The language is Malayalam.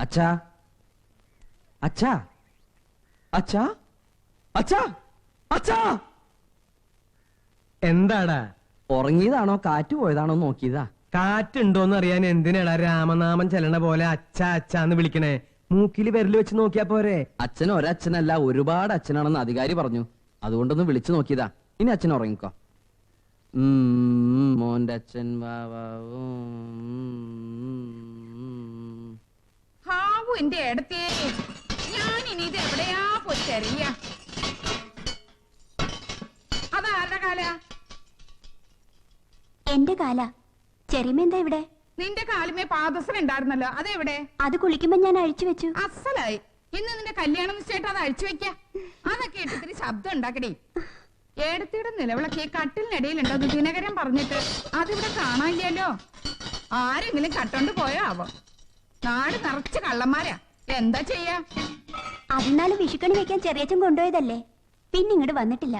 അച്ഛാ അച്ഛാ അച്ഛാ അച്ഛാ അച്ഛാ. എന്താടാ? ഉറങ്ങിയതാണോ കാറ്റ് പോയതാണോ നോക്കിയതാ. കാറ്റുണ്ടോന്ന് അറിയാൻ എന്തിനാടാ രാമനാമം ചെല്ലണ പോലെ അച്ഛാ അച്ഛാന്ന് വിളിക്കണേ? മൂക്കില് വിരല് വെച്ച് നോക്കിയാ പോരെ? അച്ഛൻ ഒരച്ഛനല്ല ഒരുപാട് അച്ഛനാണെന്ന് അധികാരി പറഞ്ഞു, അതുകൊണ്ടൊന്ന് വിളിച്ചു നോക്കിയതാ. ഇനി അച്ഛൻ ഉറങ്ങിക്കോ. മോന്റെ അച്ഛൻ ഹാവു എന്റെ അടുത്തേ, ഞാൻ ഇനി ഇത് എവിടെയാ പോയിട്ടറിയ? അതാരുടെ കാല? എന്റെ കാല. ചെറിയമെന്താ ഇവിടെ? നിന്റെ കാലുമേ പാദസരം ഉണ്ടായിരുന്നല്ലോ, അതെവിടെ? അത് കുളിക്കുമ്പോ ഞാൻ അഴിച്ചു വെച്ചു. അസലായി. ഇന്ന് നിന്റെ കല്യാണം നിശ്ചയിട്ട് അത് അഴിച്ചു വെക്ക. അതൊക്കെ ഇട്ടിത്തിരി ശബ്ദം ഉണ്ടാക്കടേ. ഏടത്തിയുടെ നിലവിളക്ക് കട്ടിലിനിടയിലുണ്ടോ എന്ന് ദിനകരൻ പറഞ്ഞിട്ട് അതിവിടെ കാണാനില്ലല്ലോ. ആരെങ്കിലും കട്ടോണ്ട് പോയോ ആവോ? നാട് നിറച്ച് കള്ളന്മാരാ, എന്താ ചെയ്യാ? അതിനാലും വിഷുക്കണി വെക്കാൻ ചെറിയച്ഛൻ കൊണ്ടുപോയതല്ലേ, പിന്നെ ഇങ്ങോട്ട് വന്നിട്ടില്ല.